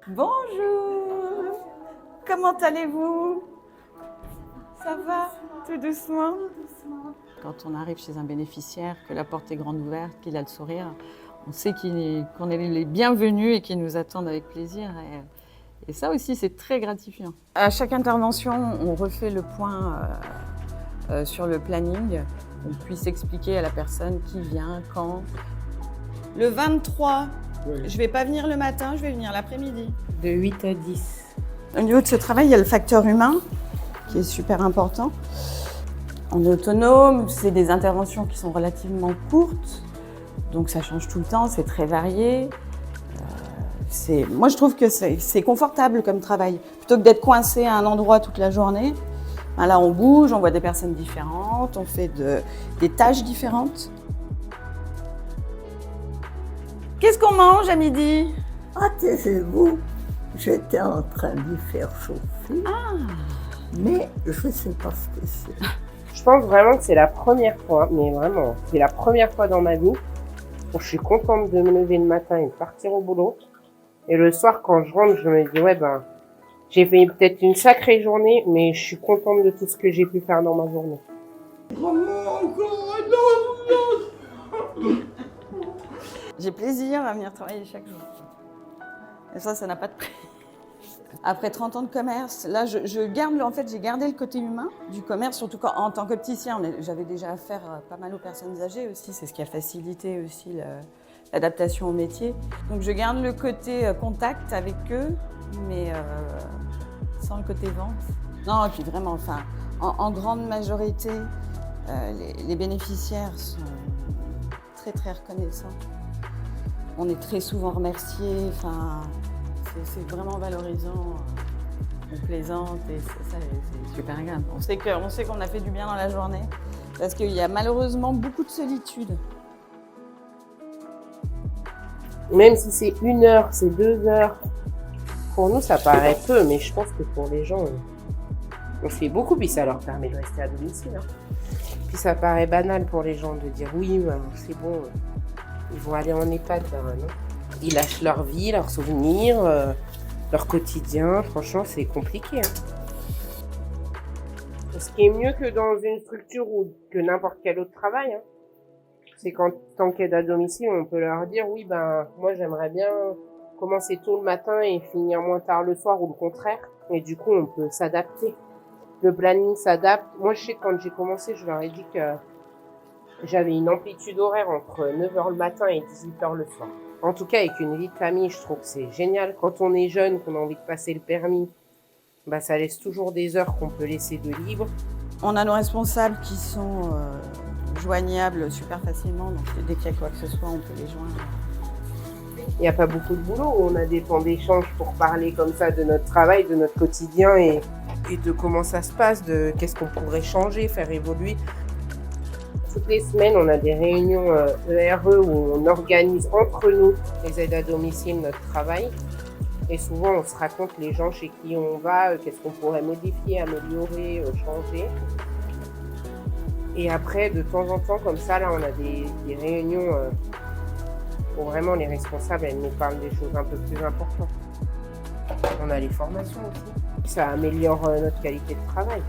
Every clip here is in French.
Bonjour. Comment allez-vous? Ça va? Tout doucement? Quand on arrive chez un bénéficiaire, que la porte est grande ouverte, qu'il a le sourire, on sait qu'on est les bienvenus et qu'ils nous attendent avec plaisir. Et ça aussi, c'est très gratifiant. À chaque intervention, on refait le point sur le planning. On puisse expliquer à la personne qui vient, quand. Le 23, oui. Je ne vais pas venir le matin, je vais venir l'après-midi. De 8 à 10. Au niveau de ce travail, il y a le facteur humain qui est super important. On est autonome, c'est des interventions qui sont relativement courtes, donc ça change tout le temps, c'est très varié. Moi, je trouve que c'est confortable comme travail. Plutôt que d'être coincé à un endroit toute la journée, là, on bouge, on voit des personnes différentes, on fait des tâches différentes. Qu'est-ce qu'on mange à midi? Ah, taisez-vous, j'étais en train d'y faire chauffer, mais je ne sais pas ce que c'est. Je pense vraiment que c'est la première fois, mais vraiment, c'est la première fois dans ma vie où je suis contente de me lever le matin et de partir au boulot. Et le soir, quand je rentre, je me dis, j'ai fait peut-être une sacrée journée, mais je suis contente de tout ce que j'ai pu faire dans ma journée. J'ai plaisir à venir travailler chaque jour. Et ça n'a pas de prix. Après 30 ans de commerce, là, j'ai gardé le côté humain du commerce, surtout en tant qu'opticien. J'avais déjà affaire pas mal aux personnes âgées aussi. C'est ce qui a facilité aussi l'adaptation au métier. Donc je garde le côté contact avec eux, mais sans le côté vente. Non, et puis vraiment, en grande majorité, les bénéficiaires sont très très reconnaissants. On est très souvent remerciés. C'est vraiment valorisant. On plaisante et c'est super agréable. On sait qu'on a fait du bien dans la journée parce qu'il y a malheureusement beaucoup de solitude. Même si c'est 1 heure, c'est 2 heures, pour nous ça paraît peu, mais je pense que pour les gens, on fait beaucoup, puis ça leur permet de rester à domicile. Puis ça paraît banal pour les gens de dire oui, c'est bon, ils vont aller en EHPAD. Non. Ils lâchent leur vie, leurs souvenirs, leur quotidien. Franchement, c'est compliqué. Ce qui est mieux que dans une structure ou que n'importe quel autre travail, c'est qu'en tant qu'aide à domicile, on peut leur dire oui, moi j'aimerais bien commencer tôt le matin et finir moins tard le soir ou le contraire. Et du coup, on peut s'adapter. Le planning s'adapte. Moi, je sais que quand j'ai commencé, je leur ai dit que j'avais une amplitude horaire entre 9h le matin et 18h le soir. En tout cas, avec une vie de famille, je trouve que c'est génial. Quand on est jeune, qu'on a envie de passer le permis, ça laisse toujours des heures qu'on peut laisser de libre. On a nos responsables qui sont joignables super facilement, donc dès qu'il y a quoi que ce soit, on peut les joindre. Il n'y a pas beaucoup de boulot, on a des temps d'échange pour parler comme ça de notre travail, de notre quotidien et de comment ça se passe, de qu'est-ce qu'on pourrait changer, faire évoluer. Toutes les semaines, on a des réunions ERE où on organise entre nous, les aides à domicile, notre travail. Et souvent, on se raconte les gens chez qui on va, qu'est-ce qu'on pourrait modifier, améliorer, changer. Et après, de temps en temps, comme ça, là, on a des réunions où vraiment les responsables, elles nous parlent des choses un peu plus importantes. On a les formations aussi. Ça améliore notre qualité de travail.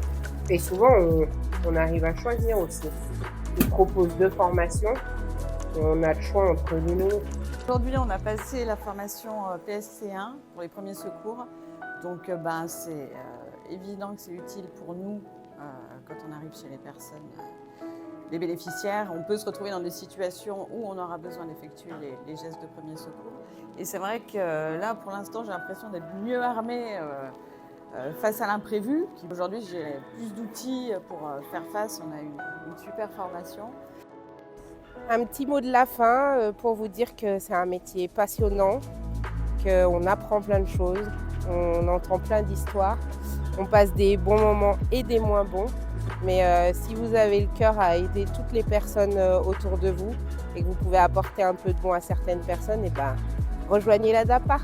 Et souvent, on arrive à choisir aussi. Ils proposent 2 formations et on a le choix entre l'une et l'autre. Aujourd'hui, on a passé la formation PSC1 pour les premiers secours. Donc, c'est évident que c'est utile pour nous quand on arrive chez les personnes, les bénéficiaires. On peut se retrouver dans des situations où on aura besoin d'effectuer les gestes de premier secours. Et c'est vrai que là, pour l'instant, j'ai l'impression d'être mieux armée face à l'imprévu. Aujourd'hui, j'ai plus d'outils pour faire face. On a une super formation. Un petit mot de la fin pour vous dire que c'est un métier passionnant, qu'on apprend plein de choses, on entend plein d'histoires, on passe des bons moments et des moins bons. Mais si vous avez le cœur à aider toutes les personnes autour de vous et que vous pouvez apporter un peu de bon à certaines personnes, rejoignez la DAPA.